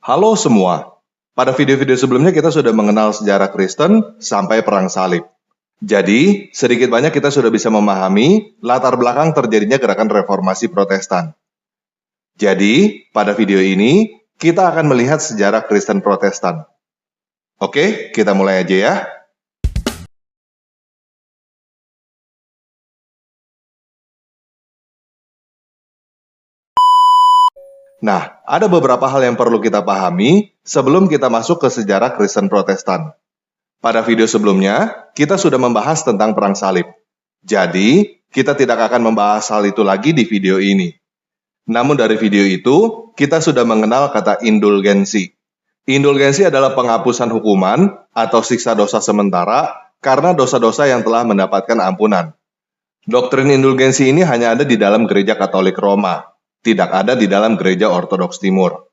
Halo semua. Pada video-video sebelumnya kita sudah mengenal sejarah Kristen sampai perang salib. Jadi, sedikit banyak kita sudah bisa memahami latar belakang terjadinya gerakan reformasi Protestan. Jadi, pada video ini kita akan melihat sejarah Kristen Protestan. Oke, kita mulai aja ya. Nah, ada beberapa hal yang perlu kita pahami sebelum kita masuk ke sejarah Kristen Protestan. Pada video sebelumnya, kita sudah membahas tentang perang salib. Jadi, kita tidak akan membahas hal itu lagi di video ini. Namun dari video itu, kita sudah mengenal kata indulgensi. Indulgensi adalah penghapusan hukuman atau siksa dosa sementara karena dosa-dosa yang telah mendapatkan ampunan. Doktrin indulgensi ini hanya ada di dalam Gereja Katolik Roma, tidak ada di dalam Gereja Ortodoks Timur.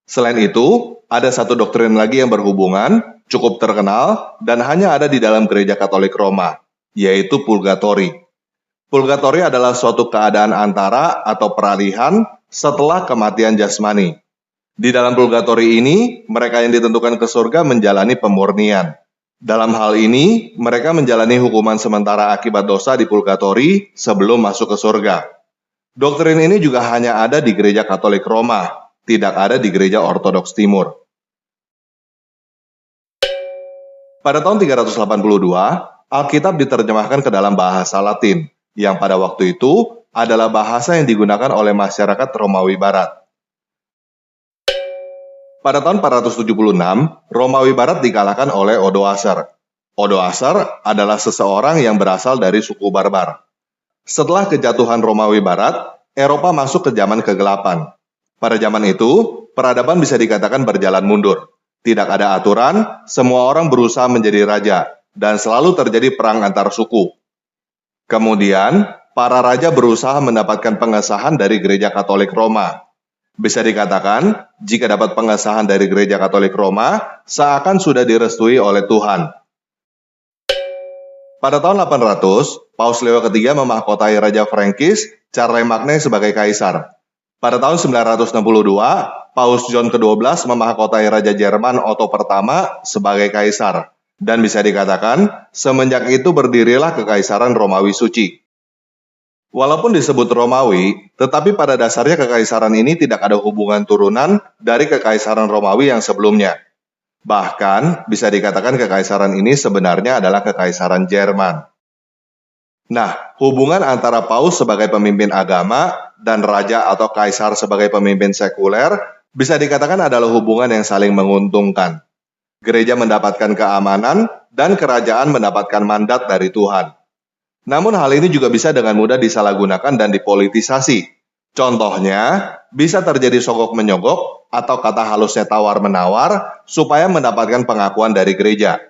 Selain itu, ada satu doktrin lagi yang berhubungan, cukup terkenal, dan hanya ada di dalam Gereja Katolik Roma, yaitu purgatori. Purgatori adalah suatu keadaan antara atau peralihan setelah kematian jasmani. Di dalam purgatori ini, mereka yang ditentukan ke surga menjalani pemurnian. Dalam hal ini, mereka menjalani hukuman sementara akibat dosa di purgatori sebelum masuk ke surga. Doktrin ini juga hanya ada di Gereja Katolik Roma, tidak ada di Gereja Ortodoks Timur. Pada tahun 382, Alkitab diterjemahkan ke dalam bahasa Latin, yang pada waktu itu adalah bahasa yang digunakan oleh masyarakat Romawi Barat. Pada tahun 476, Romawi Barat dikalahkan oleh Odoacer. Odoacer adalah seseorang yang berasal dari suku Barbar. Setelah kejatuhan Romawi Barat, Eropa masuk ke zaman kegelapan. Pada zaman itu, peradaban bisa dikatakan berjalan mundur. Tidak ada aturan, semua orang berusaha menjadi raja, dan selalu terjadi perang antar suku. Kemudian, para raja berusaha mendapatkan pengesahan dari Gereja Katolik Roma. Bisa dikatakan, jika dapat pengesahan dari Gereja Katolik Roma, seakan sudah direstui oleh Tuhan. Pada tahun 800, Paus Leo III memahkotai Raja Frankis, Charles Magne sebagai kaisar. Pada tahun 962, Paus John ke-12 memahkotai Raja Jerman Otto pertama sebagai kaisar. Dan bisa dikatakan, semenjak itu berdirilah Kekaisaran Romawi Suci. Walaupun disebut Romawi, tetapi pada dasarnya kekaisaran ini tidak ada hubungan turunan dari Kekaisaran Romawi yang sebelumnya. Bahkan, bisa dikatakan kekaisaran ini sebenarnya adalah Kekaisaran Jerman. Nah, hubungan antara Paus sebagai pemimpin agama dan Raja atau Kaisar sebagai pemimpin sekuler bisa dikatakan adalah hubungan yang saling menguntungkan. Gereja mendapatkan keamanan dan kerajaan mendapatkan mandat dari Tuhan. Namun hal ini juga bisa dengan mudah disalahgunakan dan dipolitisasi. Contohnya, bisa terjadi sogok-menyogok atau kata halusnya tawar-menawar supaya mendapatkan pengakuan dari gereja.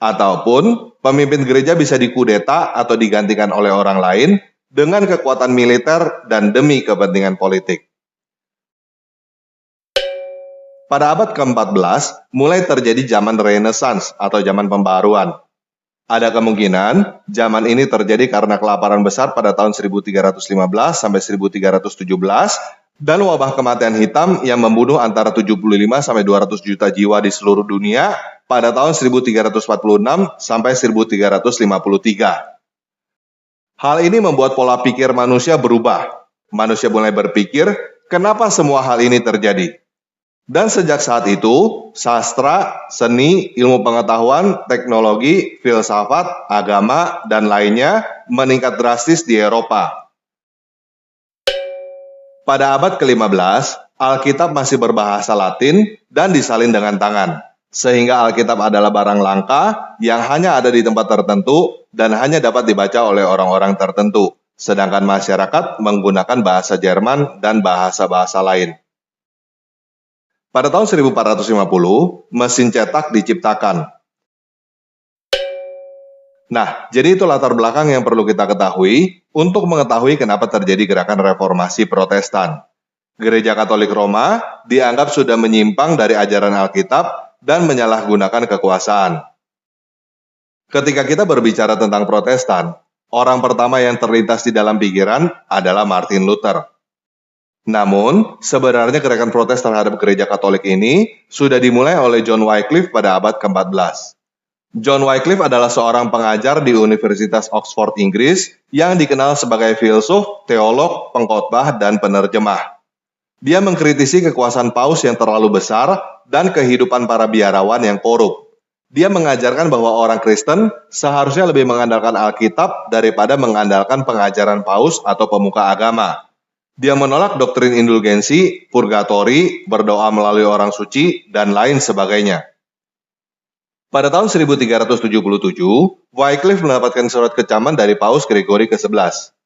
Ataupun, pemimpin gereja bisa dikudeta atau digantikan oleh orang lain dengan kekuatan militer dan demi kepentingan politik. Pada abad ke-14, mulai terjadi zaman Renaissance atau zaman pembaruan. Ada kemungkinan zaman ini terjadi karena kelaparan besar pada tahun 1315 sampai 1317 dan wabah kematian hitam yang membunuh antara 75 sampai 200 juta jiwa di seluruh dunia pada tahun 1346 sampai 1353. Hal ini membuat pola pikir manusia berubah. Manusia mulai berpikir, kenapa semua hal ini terjadi? Dan sejak saat itu, sastra, seni, ilmu pengetahuan, teknologi, filsafat, agama, dan lainnya meningkat drastis di Eropa. Pada abad ke-15, Alkitab masih berbahasa Latin dan disalin dengan tangan, sehingga Alkitab adalah barang langka yang hanya ada di tempat tertentu dan hanya dapat dibaca oleh orang-orang tertentu, sedangkan masyarakat menggunakan bahasa Jerman dan bahasa-bahasa lain. Pada tahun 1450, mesin cetak diciptakan. Nah, jadi itu latar belakang yang perlu kita ketahui untuk mengetahui kenapa terjadi gerakan reformasi Protestan. Gereja Katolik Roma dianggap sudah menyimpang dari ajaran Alkitab dan menyalahgunakan kekuasaan. Ketika kita berbicara tentang Protestan, orang pertama yang terlintas di dalam pikiran adalah Martin Luther. Namun, sebenarnya gerakan protes terhadap gereja Katolik ini sudah dimulai oleh John Wycliffe pada abad ke-14. John Wycliffe adalah seorang pengajar di Universitas Oxford, Inggris, yang dikenal sebagai filsuf, teolog, pengkhotbah, dan penerjemah. Dia mengkritisi kekuasaan paus yang terlalu besar dan kehidupan para biarawan yang korup. Dia mengajarkan bahwa orang Kristen seharusnya lebih mengandalkan Alkitab daripada mengandalkan pengajaran paus atau pemuka agama. Dia menolak doktrin indulgensi, purgatori, berdoa melalui orang suci, dan lain sebagainya. Pada tahun 1377, Wycliffe mendapatkan surat kecaman dari Paus Gregory ke-11.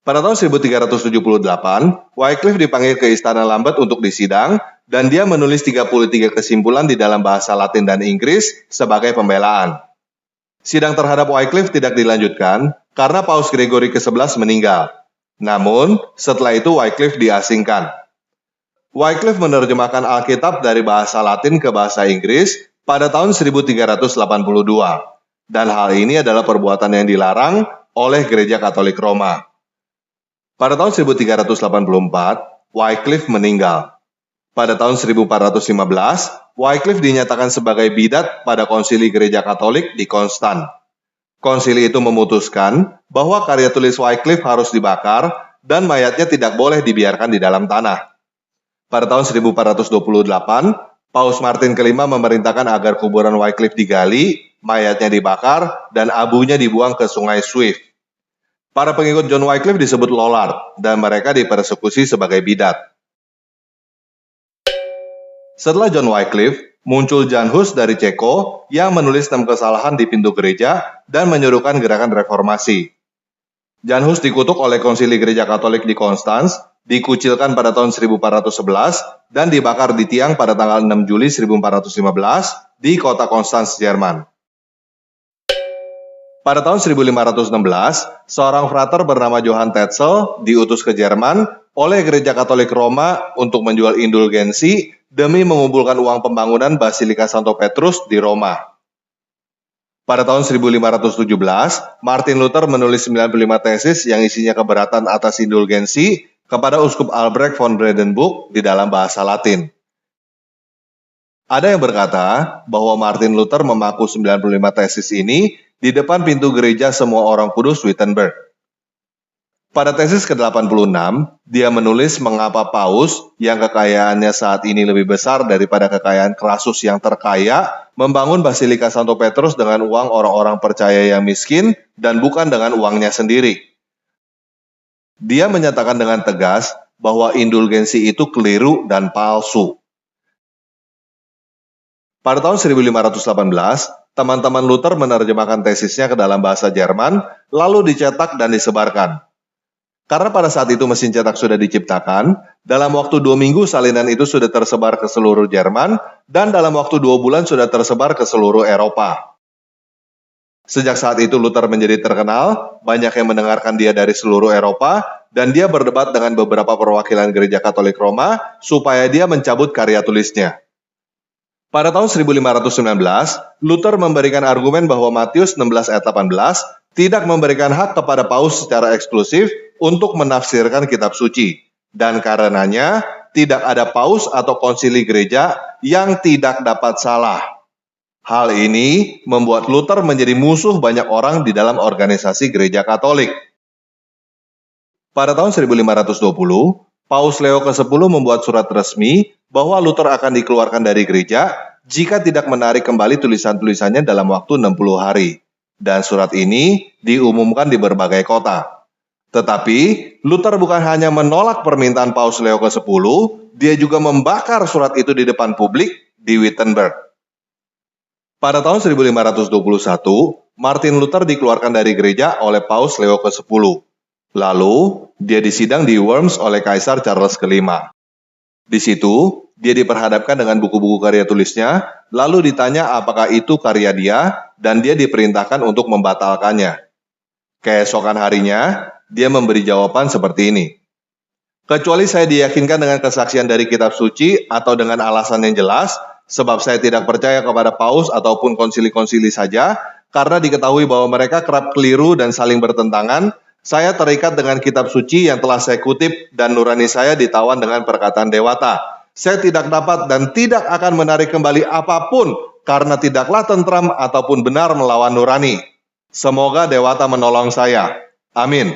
Pada tahun 1378, Wycliffe dipanggil ke Istana Lambeth untuk disidang, dan dia menulis 33 kesimpulan di dalam bahasa Latin dan Inggris sebagai pembelaan. Sidang terhadap Wycliffe tidak dilanjutkan karena Paus Gregory ke-11 meninggal. Namun, setelah itu Wycliffe diasingkan. Wycliffe menerjemahkan Alkitab dari bahasa Latin ke bahasa Inggris pada tahun 1382. Dan hal ini adalah perbuatan yang dilarang oleh Gereja Katolik Roma. Pada tahun 1384, Wycliffe meninggal. Pada tahun 1415, Wycliffe dinyatakan sebagai bidat pada konsili Gereja Katolik di Konstan. Konsili itu memutuskan bahwa karya tulis Wycliffe harus dibakar dan mayatnya tidak boleh dibiarkan di dalam tanah. Pada tahun 1428, Paus Martin kelima memerintahkan agar kuburan Wycliffe digali, mayatnya dibakar, dan abunya dibuang ke sungai Swift. Para pengikut John Wycliffe disebut Lollard, dan mereka dipersekusi sebagai bidat. Setelah John Wycliffe, muncul Jan Hus dari Ceko yang menulis 6 kesalahan di pintu gereja dan menyuruhkan gerakan reformasi. Jan Hus dikutuk oleh Konsili Gereja Katolik di Konstans, dikucilkan pada tahun 1411, dan dibakar di tiang pada tanggal 6 Juli 1415 di kota Konstans, Jerman. Pada tahun 1516, seorang frater bernama Johann Tetzel diutus ke Jerman oleh Gereja Katolik Roma untuk menjual indulgensi demi mengumpulkan uang pembangunan Basilika Santo Petrus di Roma. Pada tahun 1517, Martin Luther menulis 95 tesis yang isinya keberatan atas indulgensi kepada Uskup Albrecht von Brandenburg di dalam bahasa Latin. Ada yang berkata bahwa Martin Luther memaku 95 tesis ini di depan pintu gereja Semua Orang Kudus Wittenberg. Pada tesis ke-86, dia menulis mengapa Paus, yang kekayaannya saat ini lebih besar daripada kekayaan Crassus yang terkaya, membangun Basilika Santo Petrus dengan uang orang-orang percaya yang miskin dan bukan dengan uangnya sendiri. Dia menyatakan dengan tegas bahwa indulgensi itu keliru dan palsu. Pada tahun 1518, teman-teman Luther menerjemahkan tesisnya ke dalam bahasa Jerman, lalu dicetak dan disebarkan. Karena pada saat itu mesin cetak sudah diciptakan, dalam waktu 2 minggu salinan itu sudah tersebar ke seluruh Jerman, dan dalam waktu 2 bulan sudah tersebar ke seluruh Eropa. Sejak saat itu Luther menjadi terkenal, banyak yang mendengarkan dia dari seluruh Eropa, dan dia berdebat dengan beberapa perwakilan Gereja Katolik Roma supaya dia mencabut karya tulisnya. Pada tahun 1519, Luther memberikan argumen bahwa Matius 16 ayat 18 tidak memberikan hak kepada Paus secara eksklusif untuk menafsirkan kitab suci, dan karenanya tidak ada Paus atau konsili gereja yang tidak dapat salah. Hal ini membuat Luther menjadi musuh banyak orang di dalam organisasi Gereja Katolik. Pada tahun 1520, Paus Leo ke-10 membuat surat resmi bahwa Luther akan dikeluarkan dari gereja jika tidak menarik kembali tulisan-tulisannya dalam waktu 60 hari. Dan surat ini diumumkan di berbagai kota. Tetapi, Luther bukan hanya menolak permintaan Paus Leo ke-10, dia juga membakar surat itu di depan publik di Wittenberg. Pada tahun 1521, Martin Luther dikeluarkan dari gereja oleh Paus Leo ke-10. Lalu, dia disidang di Worms oleh Kaisar Charles V. Di situ, dia diperhadapkan dengan buku-buku karya tulisnya, lalu ditanya apakah itu karya dia, dan dia diperintahkan untuk membatalkannya. Keesokan harinya, dia memberi jawaban seperti ini. Kecuali saya diyakinkan dengan kesaksian dari kitab suci atau dengan alasan yang jelas, sebab saya tidak percaya kepada Paus ataupun konsili-konsili saja, karena diketahui bahwa mereka kerap keliru dan saling bertentangan, Saya terikat dengan kitab suci yang telah saya kutip dan nurani saya ditawan dengan perkataan dewata. Saya tidak dapat dan tidak akan menarik kembali apapun karena tidaklah tentram ataupun benar melawan nurani. Semoga dewata menolong saya. Amin.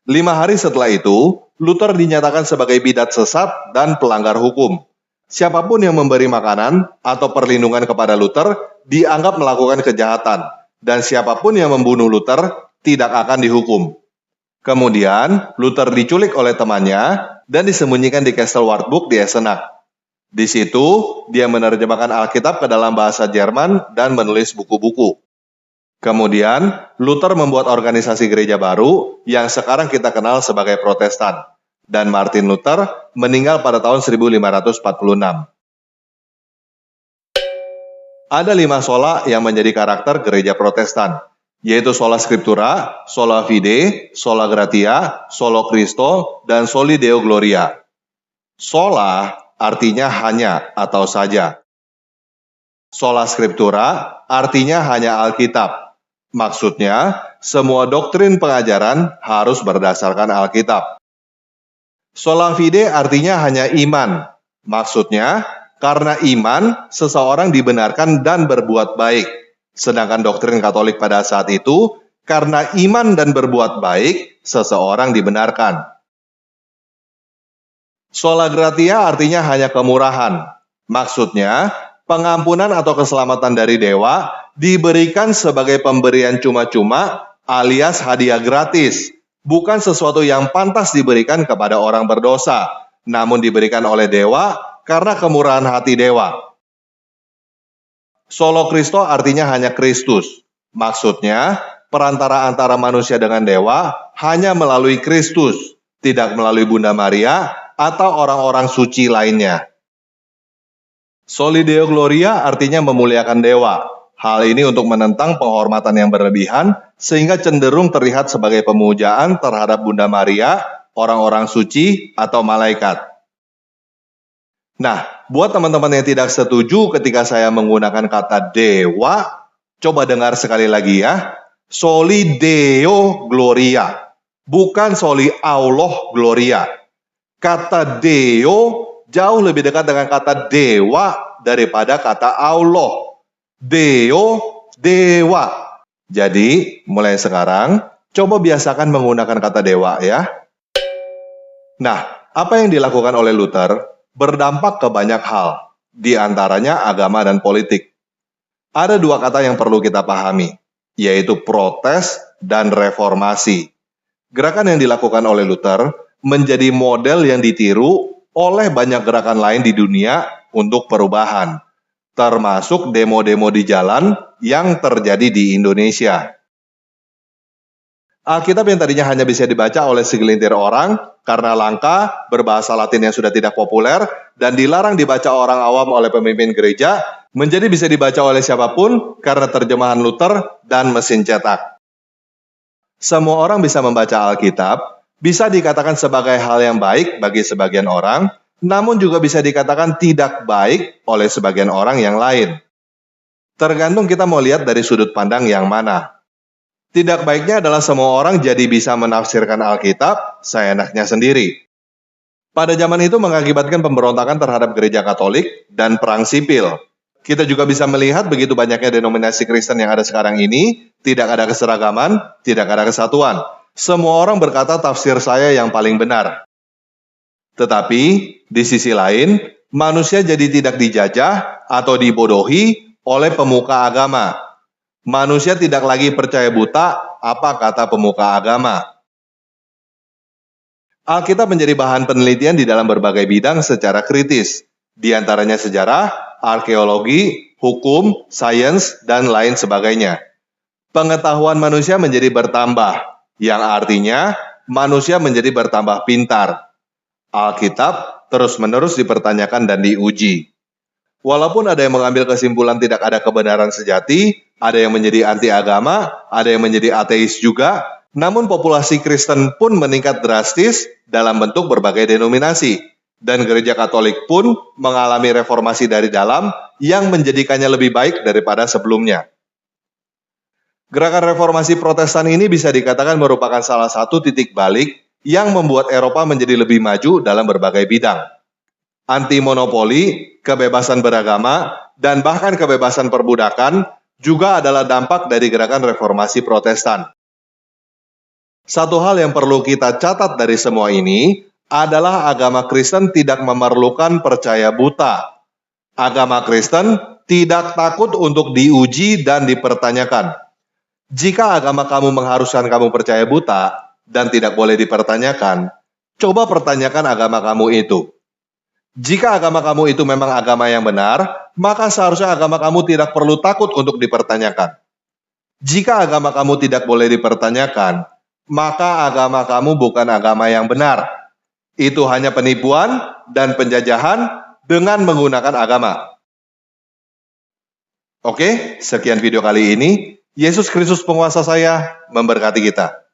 5 hari setelah itu, Luther dinyatakan sebagai bidat sesat dan pelanggar hukum. Siapapun yang memberi makanan atau perlindungan kepada Luther dianggap melakukan kejahatan, dan siapapun yang membunuh Luther tidak akan dihukum. Kemudian, Luther diculik oleh temannya dan disembunyikan di Castle Wartburg di Eisenach. Di situ, dia menerjemahkan Alkitab ke dalam bahasa Jerman dan menulis buku-buku. Kemudian, Luther membuat organisasi gereja baru yang sekarang kita kenal sebagai Protestan. Dan Martin Luther meninggal pada tahun 1546. Ada 5 sola yang menjadi karakter gereja Protestan, yaitu sola scriptura, sola fide, sola gratia, solo Christo, dan soli Deo gloria. Sola artinya hanya atau saja. Sola scriptura artinya hanya Alkitab. Maksudnya, semua doktrin pengajaran harus berdasarkan Alkitab. Sola fide artinya hanya iman. Maksudnya, karena iman, seseorang dibenarkan dan berbuat baik. Sedangkan doktrin Katolik pada saat itu, karena iman dan berbuat baik, seseorang dibenarkan. Sola gratia artinya hanya kemurahan. Maksudnya, pengampunan atau keselamatan dari dewa diberikan sebagai pemberian cuma-cuma alias hadiah gratis. Bukan sesuatu yang pantas diberikan kepada orang berdosa, namun diberikan oleh dewa karena kemurahan hati dewa. Solo Christo artinya hanya Kristus. Maksudnya, perantara antara manusia dengan dewa hanya melalui Kristus, tidak melalui Bunda Maria atau orang-orang suci lainnya. Soli Deo Gloria artinya memuliakan dewa. Hal ini untuk menentang penghormatan yang berlebihan, sehingga cenderung terlihat sebagai pemujaan terhadap Bunda Maria, orang-orang suci, atau malaikat. Nah, buat teman-teman yang tidak setuju ketika saya menggunakan kata dewa, coba dengar sekali lagi ya. Soli Deo Gloria, bukan soli Allah Gloria. Kata Deo jauh lebih dekat dengan kata dewa daripada kata Allah. Deo, dewa. Jadi, mulai sekarang, coba biasakan menggunakan kata dewa ya. Nah, apa yang dilakukan oleh Luther berdampak ke banyak hal, di antaranya agama dan politik. Ada 2 kata yang perlu kita pahami, yaitu protes dan reformasi. Gerakan yang dilakukan oleh Luther menjadi model yang ditiru oleh banyak gerakan lain di dunia untuk perubahan, termasuk demo-demo di jalan yang terjadi di Indonesia. Alkitab yang tadinya hanya bisa dibaca oleh segelintir orang karena langka, berbahasa Latin yang sudah tidak populer, dan dilarang dibaca orang awam oleh pemimpin gereja, menjadi bisa dibaca oleh siapapun karena terjemahan Luther dan mesin cetak. Semua orang bisa membaca Alkitab, bisa dikatakan sebagai hal yang baik bagi sebagian orang, namun juga bisa dikatakan tidak baik oleh sebagian orang yang lain. Tergantung kita mau lihat dari sudut pandang yang mana. Tidak baiknya adalah semua orang jadi bisa menafsirkan Alkitab seenaknya sendiri. Pada zaman itu mengakibatkan pemberontakan terhadap gereja Katolik dan perang sipil. Kita juga bisa melihat begitu banyaknya denominasi Kristen yang ada sekarang ini, tidak ada keseragaman, tidak ada kesatuan. Semua orang berkata tafsir saya yang paling benar. Tetapi, di sisi lain, manusia jadi tidak dijajah atau dibodohi oleh pemuka agama. Manusia tidak lagi percaya buta apa kata pemuka agama. Alkitab menjadi bahan penelitian di dalam berbagai bidang secara kritis, di antaranya sejarah, arkeologi, hukum, sains, dan lain sebagainya. Pengetahuan manusia menjadi bertambah, yang artinya manusia menjadi bertambah pintar. Alkitab terus-menerus dipertanyakan dan diuji. Walaupun ada yang mengambil kesimpulan tidak ada kebenaran sejati, ada yang menjadi anti agama, ada yang menjadi ateis juga, namun populasi Kristen pun meningkat drastis dalam bentuk berbagai denominasi. Dan gereja Katolik pun mengalami reformasi dari dalam yang menjadikannya lebih baik daripada sebelumnya. Gerakan reformasi Protestan ini bisa dikatakan merupakan salah satu titik balik yang membuat Eropa menjadi lebih maju dalam berbagai bidang. Anti-monopoli, kebebasan beragama, dan bahkan kebebasan perbudakan juga adalah dampak dari gerakan reformasi Protestan. Satu hal yang perlu kita catat dari semua ini adalah agama Kristen tidak memerlukan percaya buta. Agama Kristen tidak takut untuk diuji dan dipertanyakan. Jika agama kamu mengharuskan kamu percaya buta dan tidak boleh dipertanyakan, coba pertanyakan agama kamu itu. Jika agama kamu itu memang agama yang benar, maka seharusnya agama kamu tidak perlu takut untuk dipertanyakan. Jika agama kamu tidak boleh dipertanyakan, maka agama kamu bukan agama yang benar. Itu hanya penipuan dan penjajahan dengan menggunakan agama. Oke, sekian video kali ini. Yesus Kristus penguasa saya memberkati kita.